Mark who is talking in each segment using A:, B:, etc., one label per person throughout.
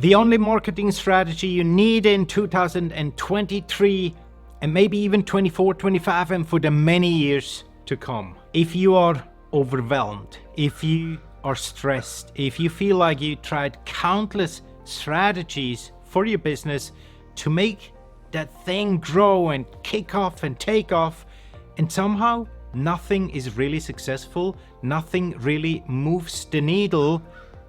A: The only marketing strategy you need in 2023 and maybe even 24, 25 and for the many years to come. If you are overwhelmed, if you are stressed, if you feel like you tried countless strategies for your business to make that thing grow and kick off and take off, and somehow nothing is really successful, nothing really moves the needle,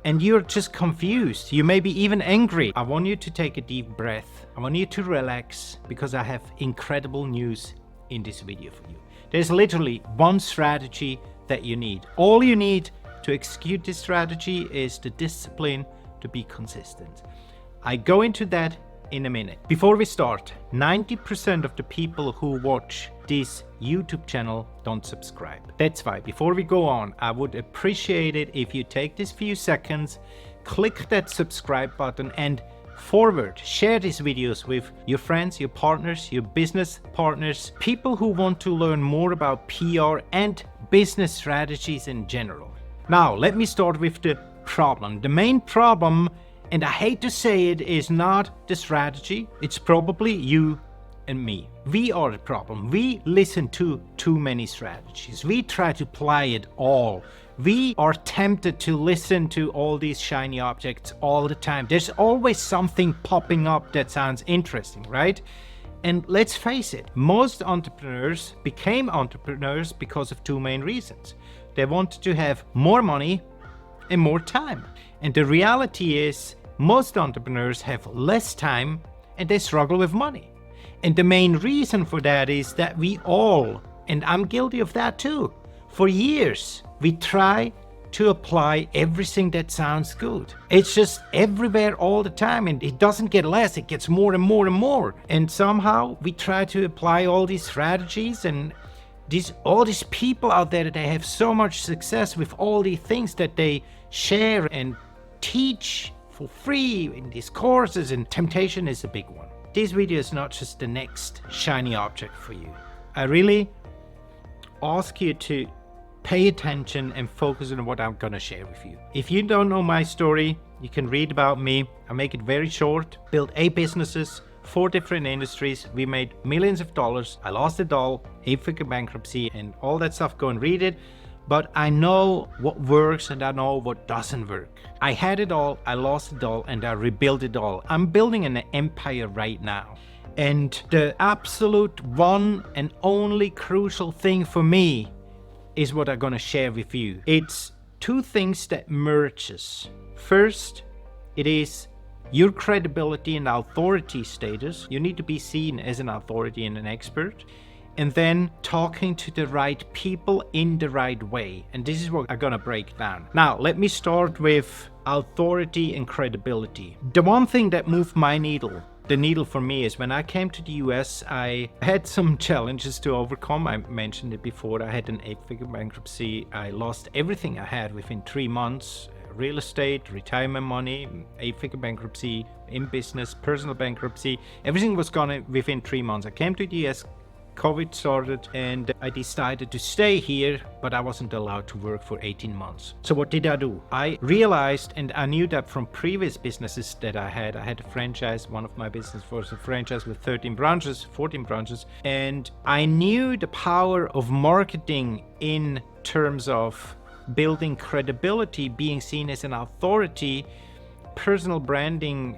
A: and you're just confused, you may be even angry, I want you to take a deep breath. I want you to relax, because I have incredible news in this video for you. There's literally one strategy that you need. All you need to execute this strategy is the discipline to be consistent. I go into that in a minute. Before we start, 90% of the people who watch this YouTube channel don't subscribe. That's why, before we go on, I would appreciate it if you take this few seconds, click that subscribe button and share these videos with your friends, your partners, your business partners, people who want to learn more about PR and business strategies in general. Now, let me start with the problem. The main problem, and I hate to say it, is not the strategy. It's probably you and me. We are the problem. We listen to too many strategies. We try to apply it all. We are tempted to listen to all these shiny objects all the time. There's always something popping up that sounds interesting, right? And let's face it, most entrepreneurs became entrepreneurs because of two main reasons. They wanted to have more money and more time. And the reality is, most entrepreneurs have less time and they struggle with money. And the main reason for that is that we all, and I'm guilty of that too, for years, we try to apply everything that sounds good. It's just everywhere all the time, and it doesn't get less, it gets more and more and more. And somehow we try to apply all these strategies, and all these people out there, they have so much success with all the things that they share and teach for free in these courses, and temptation is a big one. This video is not just the next shiny object for you. I really ask you to pay attention and focus on what I'm gonna share with you. If you don't know my story, you can read about me. I make it very short. Built 8 businesses, 4 different industries. We made millions of dollars. I lost it all, 8-figure bankruptcy and all that stuff. Go and read it. But I know what works and I know what doesn't work. I had it all, I lost it all, and I rebuilt it all. I'm building an empire right now. And the absolute one and only crucial thing for me is what I'm gonna share with you. It's 2 things that merges. First, it is your credibility and authority status. You need to be seen as an authority and an expert. And then talking to the right people in the right way. And this is what I'm gonna break down. Now, let me start with authority and credibility. The one thing that moved my needle, the needle for me, is when I came to the US, I had some challenges to overcome. I mentioned it before. I had an 8-figure bankruptcy. I lost everything I had within 3 months. Real estate, retirement money, 8-figure bankruptcy, in business, personal bankruptcy. Everything was gone within 3 months. I came to the US, COVID started, and I decided to stay here, but I wasn't allowed to work for 18 months. So what did I do? I realized, and I knew that from previous businesses that I had a franchise. One of my businesses was a franchise with 13 branches, 14 branches. And I knew the power of marketing in terms of building credibility, being seen as an authority, personal branding.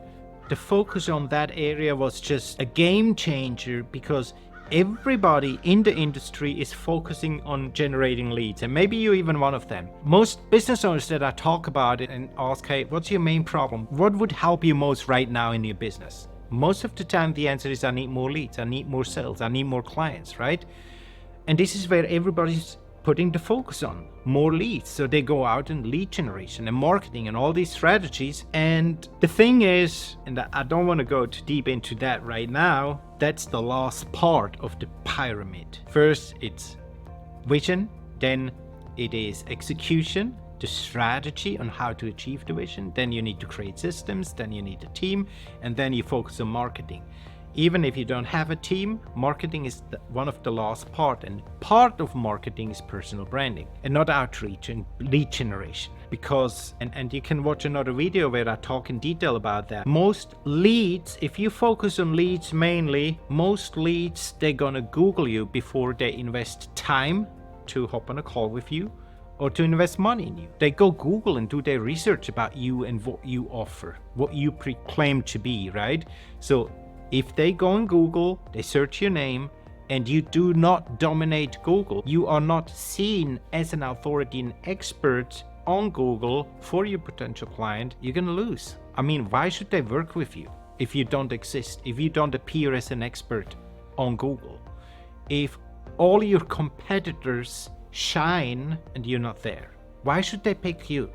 A: The focus on that area was just a game changer, because everybody in the industry is focusing on generating leads, and maybe you're even one of them. Most business owners that I talk about it and ask, hey, what's your main problem? What would help you most right now in your business? Most of the time the answer is, I need more leads, I need more sales, I need more clients, right? And this is where everybody's putting the focus on more leads. So they go out and lead generation and marketing and all these strategies. And the thing is, and I don't want to go too deep into that right now, that's the last part of the pyramid. First, it's vision, then it is execution, the strategy on how to achieve the vision. Then you need to create systems, then you need a team, and then you focus on marketing. Even if you don't have a team, marketing is one of the last part, and part of marketing is personal branding and not outreach and lead generation. because, and you can watch another video where I talk in detail about that. Most leads, if you focus on leads mainly, most leads, they're gonna Google you before they invest time to hop on a call with you or to invest money in you. They go Google and do their research about you and what you offer, what you proclaim to be, right? So if they go on Google, they search your name, and you do not dominate Google, you are not seen as an authority and expert on Google for your potential client, you're gonna lose. I mean, why should they work with you if you don't exist, if you don't appear as an expert on Google? If all your competitors shine and you're not there, why should they pick you,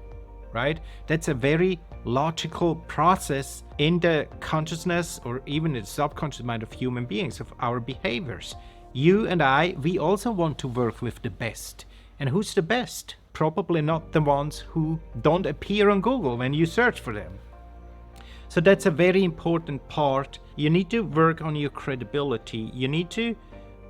A: right? That's a very logical process in the consciousness or even in the subconscious mind of human beings, of our behaviors. You and I, we also want to work with the best. And who's the best? Probably not the ones who don't appear on Google when you search for them. So that's a very important part. You need to work on your credibility. You need to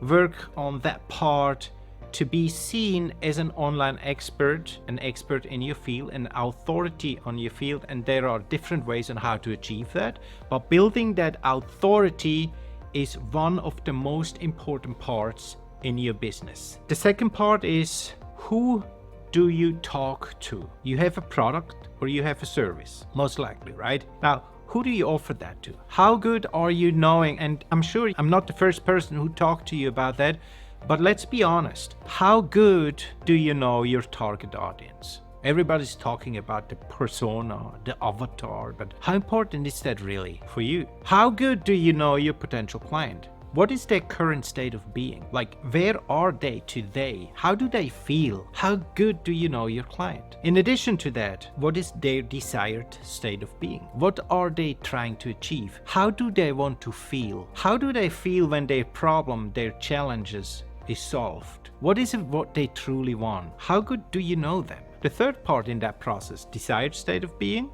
A: work on that part to be seen as an online expert, an expert in your field, an authority on your field, and there are different ways on how to achieve that. But building that authority is one of the most important parts in your business. The second part is, who do you talk to? You have a product or you have a service, most likely, right? Now, who do you offer that to? How good are you knowing? And I'm sure I'm not the first person who talked to you about that, but let's be honest. How good do you know your target audience? Everybody's talking about the persona, the avatar, but how important is that really for you? How good do you know your potential client? What is their current state of being? Like, where are they today? How do they feel? How good do you know your client? In addition to that, what is their desired state of being? What are they trying to achieve? How do they want to feel? How do they feel when their problem, their challenges is solved? What is it what they truly want? How good do you know them? The third part in that process, desired state of being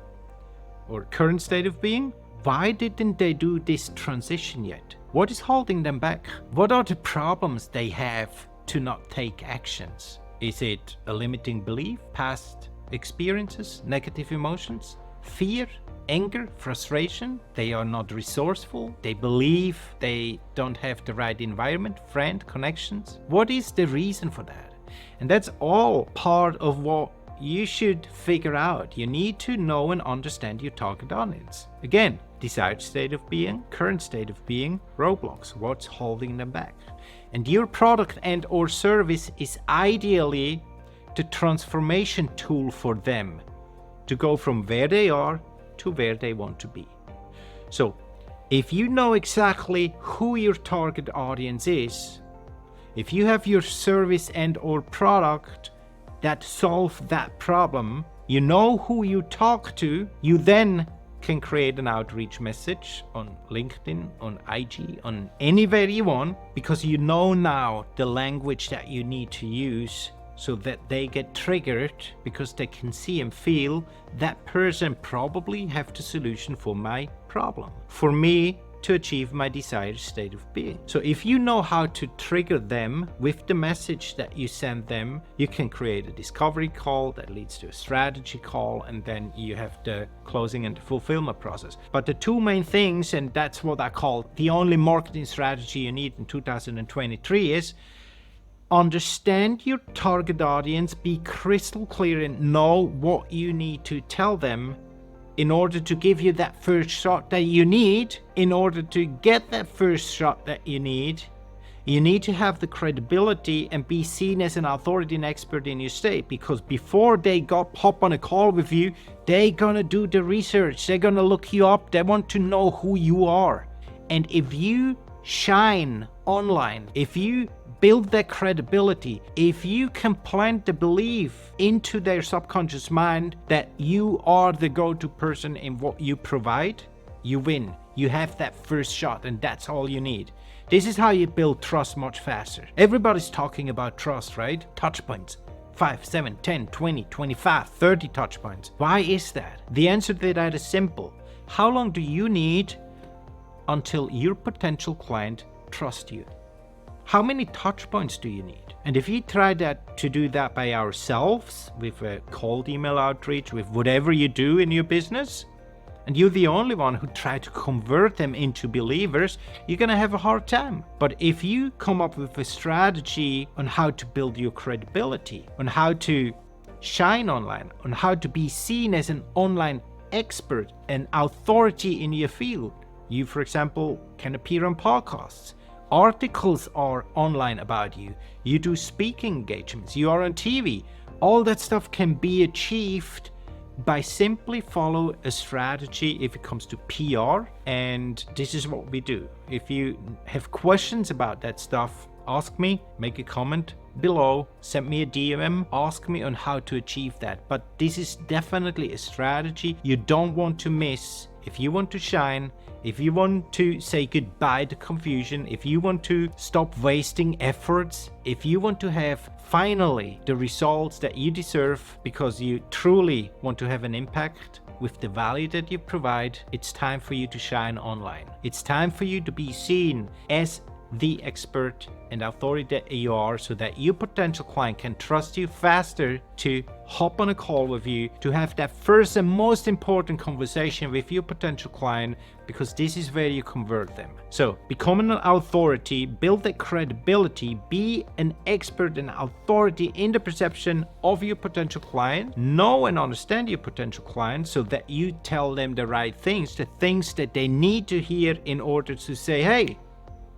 A: or current state of being, why didn't they do this transition yet? What is holding them back? What are the problems they have to not take actions? Is it a limiting belief, past experiences, negative emotions, fear, anger, frustration? They are not resourceful. They believe they don't have the right environment, friend, connections. What is the reason for that? And that's all part of what you should figure out. You need to know and understand your target audience. Again, desired state of being, current state of being, roadblocks, what's holding them back. And your product and or service is ideally the transformation tool for them to go from where they are to where they want to be. So if you know exactly who your target audience is, if you have your service and or product that solve that problem, you know who you talk to, you then can create an outreach message on LinkedIn, on IG, on anywhere you want, because you know now the language that you need to use so that they get triggered because they can see and feel that person probably have the solution for my problem, for me to achieve my desired state of being. So if you know how to trigger them with the message that you send them, you can create a discovery call that leads to a strategy call, and then you have the closing and the fulfillment process. But the two main things, and that's what I call the only marketing strategy you need in 2023, is understand your target audience, be crystal clear and know what you need to tell them in order to give you that first shot that you need. In order to get that first shot that you need to have the credibility and be seen as an authority and expert in your state, because before they hop on a call with you, they're gonna do the research, they're gonna look you up, they want to know who you are. And if you shine online, if you build that credibility, if you can plant the belief into their subconscious mind that you are the go-to person in what you provide, you win. You have that first shot, and that's all you need. This is how you build trust much faster. Everybody's talking about trust, right? Touch points. 5, 7, 10, 20, 25, 30 touch points. Why is that? The answer to that is simple. How long do you need until your potential client trusts you? How many touch points do you need? And if we try to do that by ourselves, with a cold email outreach, with whatever you do in your business, and you're the only one who try to convert them into believers, you're gonna have a hard time. But if you come up with a strategy on how to build your credibility, on how to shine online, on how to be seen as an online expert and authority in your field, you, for example, can appear on podcasts. Articles are online about you. You do speaking engagements. You are on TV. All that stuff can be achieved by simply follow a strategy if it comes to PR. And this is what we do. If you have questions about that stuff, ask me, make a comment below, send me a DM, ask me on how to achieve that. But this is definitely a strategy you don't want to miss if you want to shine, if you want to say goodbye to confusion, if you want to stop wasting efforts, if you want to have finally the results that you deserve because you truly want to have an impact with the value that you provide, it's time for you to shine online. It's time for you to be seen as the expert and authority that you are, so that your potential client can trust you faster to hop on a call with you, to have that first and most important conversation with your potential client, because this is where you convert them. So become an authority, build that credibility, be an expert and authority in the perception of your potential client, know and understand your potential client so that you tell them the right things, the things that they need to hear in order to say, hey,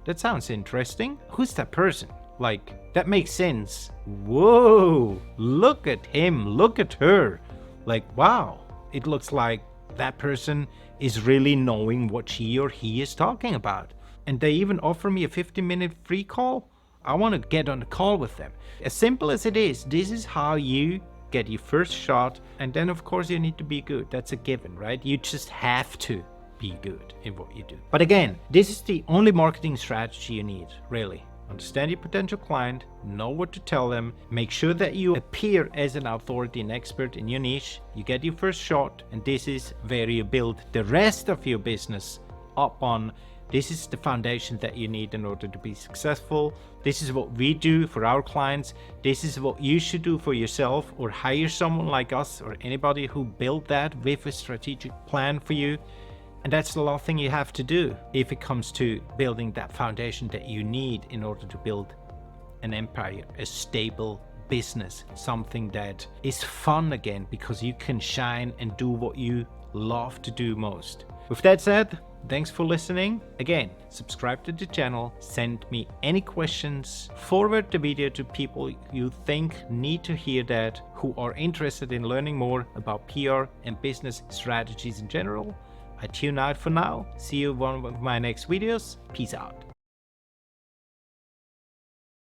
A: that sounds interesting. Who's that person? Like, that makes sense. Whoa, look at him, look at her. Like, wow, it looks like that person is really knowing what she or he is talking about. And they even offer me a 15-minute free call. I want to get on a call with them. As simple as it is, this is how you get your first shot. And then, of course, you need to be good. That's a given, right? You just have to be good in what you do. But again, this is the only marketing strategy you need, really. Understand your potential client, know what to tell them, make sure that you appear as an authority and expert in your niche, you get your first shot, and this is where you build the rest of your business up on. This is the foundation that you need in order to be successful. This is what we do for our clients. This is what you should do for yourself, or hire someone like us or anybody who built that with a strategic plan for you. And that's the last thing you have to do if it comes to building that foundation that you need in order to build an empire, a stable business, something that is fun again, because you can shine and do what you love to do most. With that said, thanks for listening. Again, subscribe to the channel, send me any questions, forward the video to people you think need to hear that, who are interested in learning more about PR and business strategies in general. I tune out for now. See you in one of my next videos. Peace out.